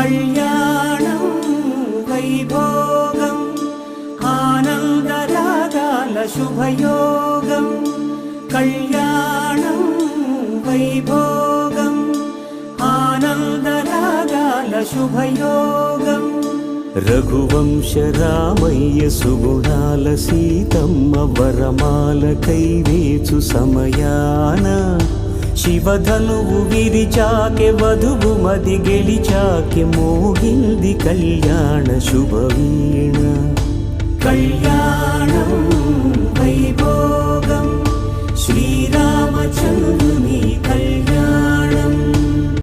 కళ్యాణం వైభోగం ఆనందరాగాల శుభయోగం కళ్యాణం వైభోగం ఆనందరాగాల శుభయోగం రఘువంశ రామయ్య సుగుణాల సీతమ్మ వరమాల కైవేచు సమయాన శివధనువు విరిచాకె వధువు మది గెలిచాకె మోగింది కళ్యాణ శుభవీణ కళ్యాణం వైభోగం శ్రీరామచంద్ర